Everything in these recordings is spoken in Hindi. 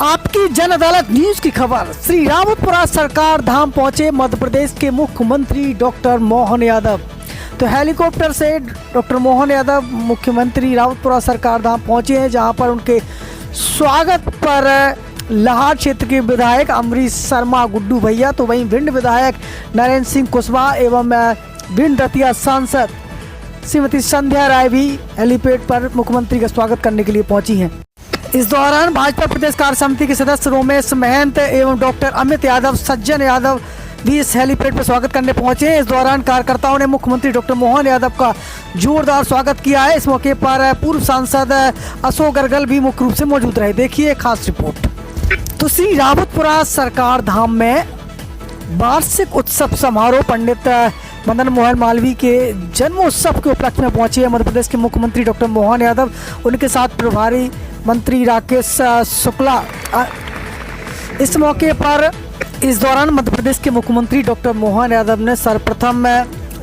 आपकी जन अदालत न्यूज की खबर। श्री रावतपुरा सरकार धाम पहुंचे मध्य प्रदेश के मुख्यमंत्री डॉक्टर मोहन यादव। तो हेलीकॉप्टर से डॉक्टर मोहन यादव मुख्यमंत्री रावतपुरा सरकार धाम पहुंचे हैं, जहां पर उनके स्वागत पर लाहार क्षेत्र के विधायक अमरीश शर्मा गुड्डू भैया, तो वहीं भिंड विधायक नरेंद्र सिंह कुशवाहा एवं भिंड दतिया सांसद श्रीमती संध्या राय भी हेलीपैड पर मुख्यमंत्री का स्वागत करने के लिए पहुंची हैं। इस दौरान भाजपा प्रदेश कार्य समिति के सदस्य रोमेश महंत एवं डॉक्टर अमित यादव, सज्जन यादव भी इस हेलीपैड पर स्वागत करने पहुंचे। इस दौरान कार्यकर्ताओं ने मुख्यमंत्री डॉक्टर मोहन यादव का जोरदार स्वागत किया है। इस मौके पर पूर्व सांसद अशोक गर्गल भी मुख्य रूप से मौजूद रहे। देखिए खास रिपोर्ट। तो श्री रावतपुरा सरकार धाम में वार्षिक उत्सव समारोह पंडित मदन मोहन मालवीय के जन्मोत्सव के उपलक्ष्य में पहुंचे हैं मध्य प्रदेश के मुख्यमंत्री डॉक्टर मोहन यादव, उनके साथ प्रभारी मंत्री राकेश शुक्ला। इस मौके पर इस दौरान मध्य प्रदेश के मुख्यमंत्री डॉक्टर मोहन यादव ने सर्वप्रथम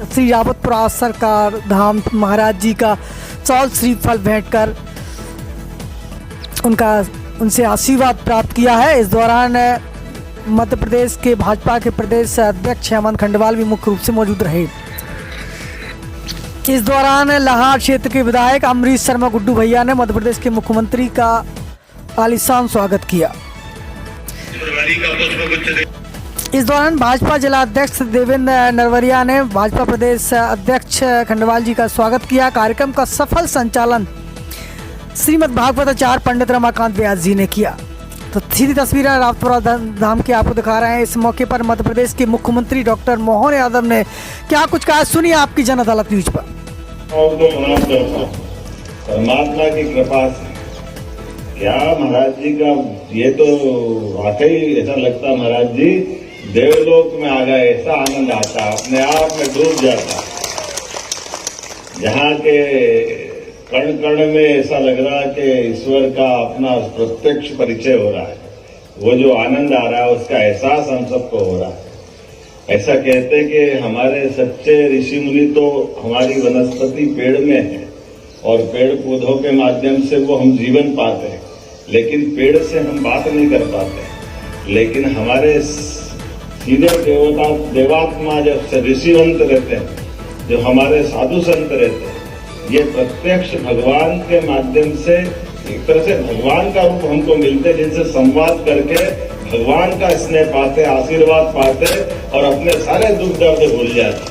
श्री रावतपुरा सरकार धाम महाराज जी का चौल श्रीफल भेंट कर उनसे आशीर्वाद प्राप्त किया है। इस दौरान मध्य प्रदेश के भाजपा के प्रदेश अध्यक्ष हेमंत खंडवाल भी मुख्य रूप से मौजूद रहे। इस दौरान लाहार क्षेत्र के विधायक अमरीश शर्मा गुड्डू भैया ने मध्य प्रदेश के मुख्यमंत्री का आलीशान स्वागत किया। इस दौरान भाजपा जिला अध्यक्ष देवेंद्र नरवरिया ने भाजपा प्रदेश अध्यक्ष खंडवाल जी का स्वागत किया। कार्यक्रम का सफल संचालन श्रीमद् भागवत आचार्य पंडित रमाकांत व्यास जी ने किया। तो सीधी तस्वीरें रावतपुरा धाम की आपको दिखा रहे हैं। इस मौके पर मध्य प्रदेश के मुख्यमंत्री डॉक्टर मोहन यादव ने क्या कुछ कहा, सुनिए आपकी जन अदालत न्यूज पर। परमात्मा की कृपा से क्या महाराज जी का, ये तो वाकई ऐसा लगता महाराज जी देवलोक में आ गए, ऐसा आनंद आता, अपने आप में डूब जाता। यहाँ के कण कण में ऐसा लग रहा कि ईश्वर का अपना प्रत्यक्ष परिचय हो रहा है। वो जो आनंद आ रहा है उसका एहसास हम सबको हो रहा है। ऐसा कहते हैं कि हमारे सच्चे ऋषि मुनि तो हमारी वनस्पति पेड़ में है और पेड़ पौधों के माध्यम से वो हम जीवन पाते हैं, लेकिन पेड़ से हम बात नहीं कर पाते। लेकिन हमारे सीधे देवात्मा जब ऋषिवंत रहते हैं, जो हमारे साधु संत रहते हैं, ये प्रत्यक्ष भगवान के माध्यम से एक तरह से भगवान का रूप हमको मिलते, जिनसे संवाद करके भगवान का स्नेह पाते, आशीर्वाद पाते और अपने सारे दुख दर्द भूल जाते।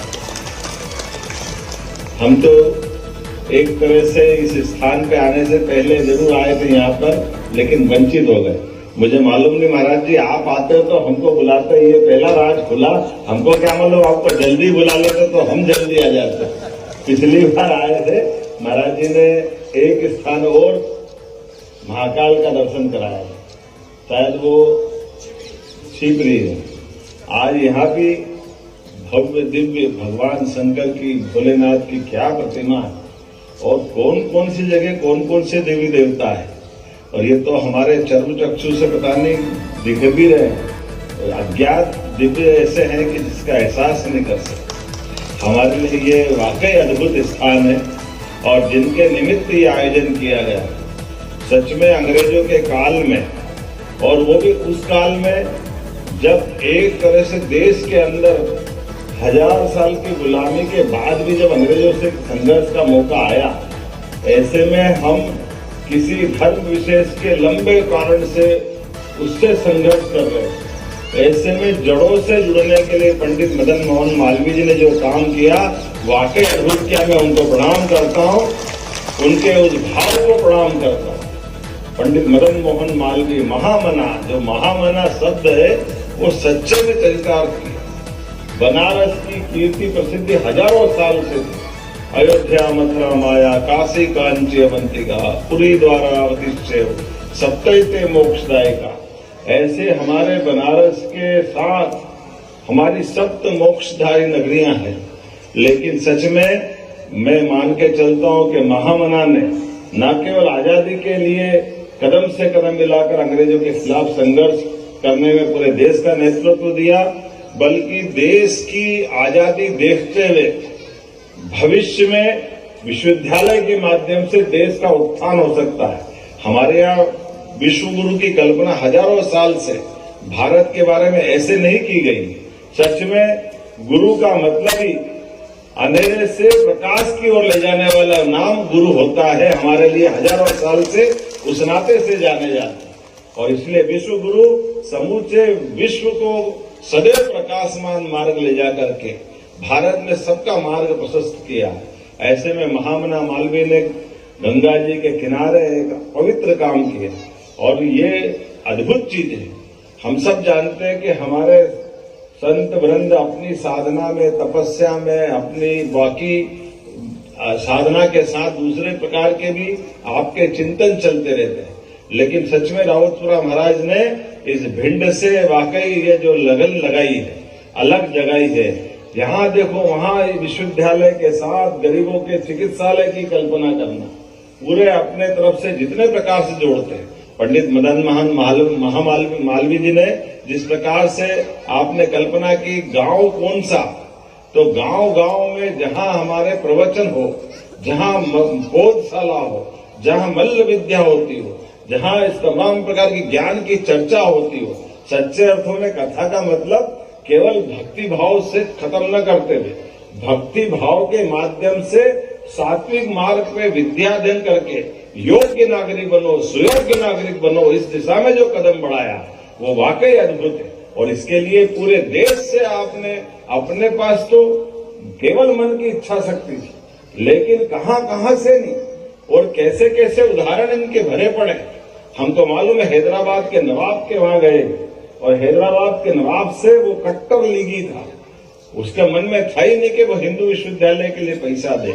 हम तो एक तरह से इस स्थान पे आने से पहले जरूर आए थे यहाँ पर, लेकिन वंचित हो गए। मुझे मालूम नहीं महाराज जी आप आते हो तो हमको बुलाते, ये पहला राज खुला, हमको क्या मालूम आपको जल्दी बुला लेते तो हम जल्दी आ जाते। पिछली बार आए थे, महाराज जी ने एक स्थान और महाकाल का दर्शन कराया, शायद वो शिवरी है। आज यहाँ भी भव्य दिव्य भगवान शंकर की, भोलेनाथ की क्या प्रतिमा है, और कौन कौन सी जगह कौन कौन से देवी देवता है, और ये तो हमारे चर्म चक्षु से पता नहीं दिख भी रहे। अज्ञात दिव्य ऐसे हैं कि जिसका एहसास नहीं कर सकते। हमारे लिए ये वाकई अद्भुत स्थान है और जिनके निमित्त ये आयोजन किया गया, सच में अंग्रेजों के काल में, और वो भी उस काल में जब एक तरह से देश के अंदर 1000 साल की गुलामी के बाद भी जब अंग्रेजों से संघर्ष का मौका आया, ऐसे में हम किसी धर्म विशेष के लंबे कारण से उससे संघर्ष कर रहे हैं। ऐसे में जड़ों से जुड़ने के लिए पंडित मदन मोहन मालवीय जी ने जो काम किया, वाकई अद्भुत किया। मैं उनको प्रणाम करता हूँ, उनके उस भाव को प्रणाम करता हूँ। पंडित मदन मोहन मालवीय महामना, जो महामना शब्द है वो सच्चे में चरितार्थ किया। बनारस की कीर्ति प्रसिद्धि हजारों साल से थी। अयोध्या मथुरा माया काशी कांची अवंतिका पुरी द्वारावती सप्तैते मोक्षदायिका, ऐसे हमारे बनारस के साथ हमारी सप्त मोक्षधारी नगरियां हैं। लेकिन सच में मैं मान के चलता हूं कि महामना ने न केवल आजादी के लिए कदम से कदम मिलाकर अंग्रेजों के खिलाफ संघर्ष करने में पूरे देश का नेतृत्व दिया, बल्कि देश की आजादी देखते हुए भविष्य में विश्वविद्यालय के माध्यम से देश का उत्थान हो सकता है। हमारे यहाँ विश्व गुरु की कल्पना हजारों साल से भारत के बारे में ऐसे नहीं की गई। सच में गुरु का मतलब ही अंधेरे से प्रकाश की ओर ले जाने वाला नाम गुरु होता है। हमारे लिए हजारों साल से उस नाते से जाने जाते हैं और इसलिए विश्व गुरु समूचे विश्व को सदैव प्रकाशमान मार्ग ले जा करके भारत में सबका मार्ग प्रशस्त किया। ऐसे में महामना मालवीय ने गंगा जी के किनारे एक पवित्र काम किया और ये अद्भुत चीज है। हम सब जानते हैं कि हमारे संत वृंद अपनी साधना में, तपस्या में, अपनी बाकी साधना के साथ दूसरे प्रकार के भी आपके चिंतन चलते रहते हैं, लेकिन सच में रावतपुरा महाराज ने इस भिंड से वाकई ये जो लगन लगाई है, अलग जगाई है। जहां देखो वहां विश्वविद्यालय के साथ गरीबों के चिकित्सालय की कल्पना करना, पूरे अपने तरफ से जितने प्रकार से जोड़ते हैं। पंडित मदन मोहन मालवीय जी ने जिस प्रकार से आपने कल्पना की, गांव कौन सा, तो गांव गांव में जहां हमारे प्रवचन हो, जहां बोधशाला हो, जहां मल्ल विद्या होती हो, जहां इस तमाम प्रकार की ज्ञान की चर्चा होती हो, सच्चे अर्थों में कथा का मतलब केवल भक्ति भाव से खत्म न करते हुए भक्ति भाव के माध्यम से सात्विक मार्ग पे विद्या अध्ययन करके योग्य नागरिक बनो, सुयोग्य नागरिक बनो, इस दिशा में जो कदम बढ़ाया वो वाकई अद्भुत है। और इसके लिए पूरे देश से आपने, अपने पास तो केवल मन की इच्छा शक्ति थी, लेकिन कहां से नहीं और कैसे कैसे उदाहरण इनके भरे पड़े। हम तो मालूम है हैदराबाद के नवाब के वहां गए और हैदराबाद के नवाब से वो कट्टर लीगी था, उसके मन में था ही नहीं कि वो हिंदू विश्वविद्यालय के लिए पैसा दे।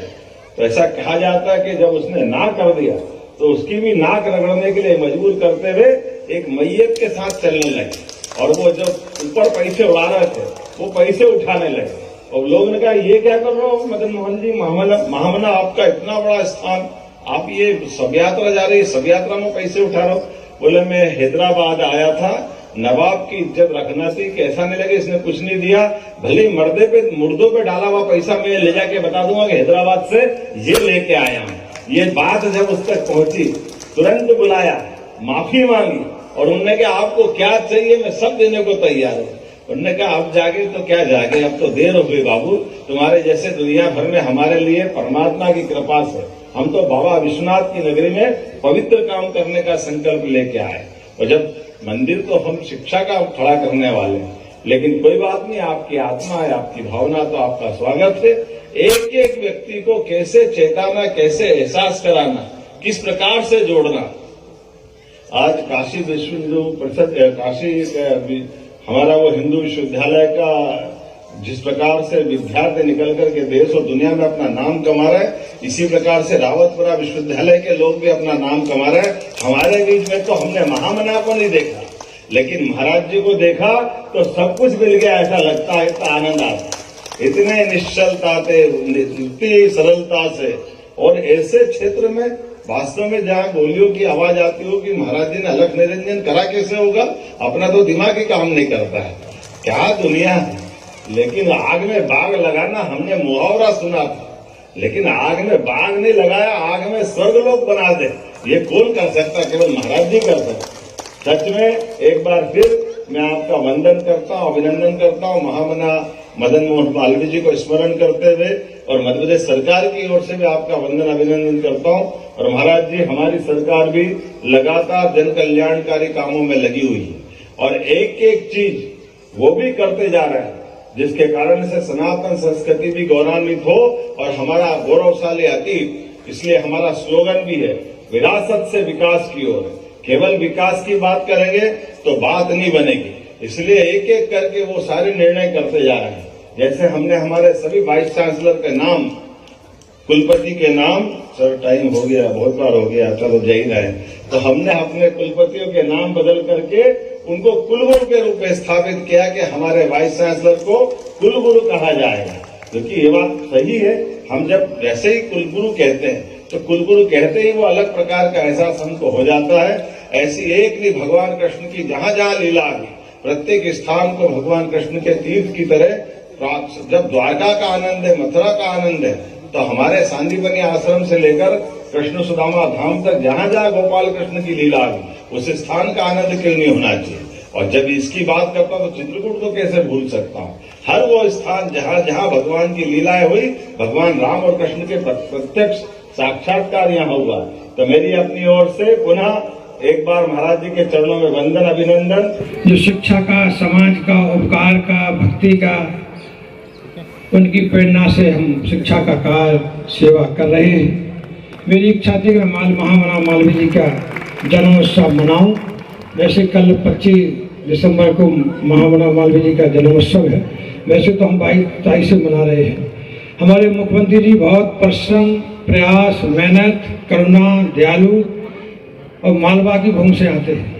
तो ऐसा कहा जाता है कि जब उसने ना कर दिया तो उसकी भी नाक रगड़ने के लिए मजबूर करते हुए एक मैयत के साथ चलने लगे और वो जब ऊपर पैसे उड़ा रहे थे वो पैसे उठाने लगे और लोगों ने कहा ये क्या कर रहे हो मदन मोहन जी, महामना आपका इतना बड़ा स्थान, आप ये शव यात्रा जा रही है, शव यात्रा में पैसे उठा रहे हो। बोले मैं हैदराबाद आया था, नवाब की इज्जत रखना थी, कैसा नहीं लगे, इसने कुछ नहीं दिया, भले मुर्दों पे डाला हुआ पैसा मैं ले जाके बता दूंगा कि हैदराबाद से ये लेके आया हूं। ये बात जब उस तक पहुंची, तुरंत बुलाया, माफी मांगी और उन्होंने कहा आपको क्या चाहिए, मैं सब देने को तैयार हूं। उन्होंने कहा अब जागे तो क्या जागे, अब तो देर हो गई बाबू, तुम्हारे जैसे दुनिया भर में हमारे लिए परमात्मा की कृपा से हम तो बाबा विश्वनाथ की नगरी में पवित्र काम करने का संकल्प लेके आए। और जब मंदिर तो हम शिक्षा का खड़ा करने वाले हैं, लेकिन कोई बात नहीं, आपकी आत्मा है, आपकी भावना, तो आपका स्वागत है। एक एक व्यक्ति को कैसे चेताना, कैसे एहसास कराना, किस प्रकार से जोड़ना। आज काशी विश्व हिंदू परिषद, काशी हमारा वो हिंदू विश्वविद्यालय का जिस प्रकार से विद्यार्थी निकल करके देश और दुनिया में अपना नाम कमा रहे हैं, इसी प्रकार से रावतपुरा विश्वविद्यालय के लोग भी अपना नाम कमा रहे हैं। हमारे बीच में तो हमने महामना को नहीं देखा, लेकिन महाराज जी को देखा तो सब कुछ मिल गया, ऐसा लगता है, इतना आनंद आता, इतने निश्चलता से, इतनी सरलता से। और ऐसे क्षेत्र में वास्तव में जहाँ गोलियों की आवाज आती हो कि महाराज जी ने अलख निरंजन करा, कैसे होगा, अपना तो दिमाग ही काम नहीं करता है। क्या दुनिया है। लेकिन आग में बाग लगाना, हमने मुहावरा सुना था, लेकिन आग में बाग नहीं लगाया, आग में स्वर्गलोक बना दे, ये कौन कर सकता, केवल महाराज जी कर सकते। सच में एक बार फिर मैं आपका वंदन करता हूं, अभिनंदन करता हूं, महामना मदन मोहन मालवीय जी को स्मरण करते हुए, और मध्य प्रदेश सरकार की ओर से भी आपका वंदन अभिनंदन करता हूं। और महाराज जी, हमारी सरकार भी लगातार जन कल्याणकारी कामों में लगी हुई है और एक एक चीज वो भी करते जा रहे हैं, जिसके कारण से सनातन संस्कृति भी गौरवान्वित हो और हमारा गौरवशाली अतीत। इसलिए हमारा स्लोगन भी है, विरासत से विकास की ओर। केवल विकास की बात करेंगे तो बात नहीं बनेगी, इसलिए एक एक करके वो सारे निर्णय करते जा रहे हैं। जैसे हमने हमारे सभी वाइस चांसलर के नाम, कुलपति के नाम, सर टाइम हो गया, बहुत बार हो गया, चलो जय ही रहे, तो हमने अपने कुलपतियों के नाम बदल करके उनको कुलगुरु के रूप में स्थापित किया कि हमारे वाइस चांसलर को कुलगुरु कहा जाएगा, क्योंकि ये बात सही है। हम जब वैसे ही कुलगुरु कहते हैं तो कुलगुरु कहते ही वो अलग प्रकार का एहसास हमको हो जाता है। ऐसी एक भी भगवान कृष्ण की जहां जहां लीला हुई, प्रत्येक स्थान को भगवान कृष्ण के तीर्थ की तरह, जब द्वारका का आनंद है, मथुरा का आनंद है, तो हमारे सांदीपनी आश्रम से लेकर कृष्ण सुदामा धाम तक जहां जहां गोपाल कृष्ण की लीला हुई, उस स्थान का आनंद क्यों नहीं होना चाहिए। और जब इसकी बात करता हूं तो चित्रकूट को कैसे भूल सकता हूं। हर वो स्थान जहां जहां भगवान की लीलाएं हुई, भगवान राम और कृष्ण के प्रत्यक्ष साक्षात्कार यहाँ हुआ। तो मेरी अपनी ओर से पुनः एक बार महाराज जी के चरणों में वंदन, अभिनंदन। जो शिक्षा का, समाज का, उपकार का, भक्ति का, उनकी प्रेरणा से हम शिक्षा का कार्य सेवा कर रहे हैं। मेरी इच्छा थी कि मैं महामना मालवीय जी का जन्मोत्सव मनाऊं। वैसे कल 25 दिसंबर को महामना मालवीय जी का जन्मोत्सव है, वैसे तो हम 22 से मना रहे हैं। हमारे मुख्यमंत्री जी बहुत परिश्रम, प्रयास, मेहनत, करुणा, दयालु और मालवा की भूमि से आते हैं,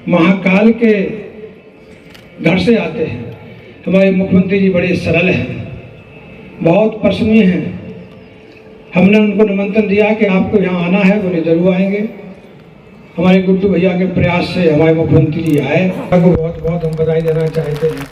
महाकाल के घर से आते हैं। हमारे मुख्यमंत्री जी बड़े सरल हैं, बहुत प्रसन्नीय हैं। हमने उनको निमंत्रण दिया कि आपको यहाँ आना है, बोले जरूर आएंगे। हमारे गुड्डू भैया के प्रयास से हमारे मुख्यमंत्री जी आए। आपको बहुत बहुत हम बधाई देना चाहते हैं।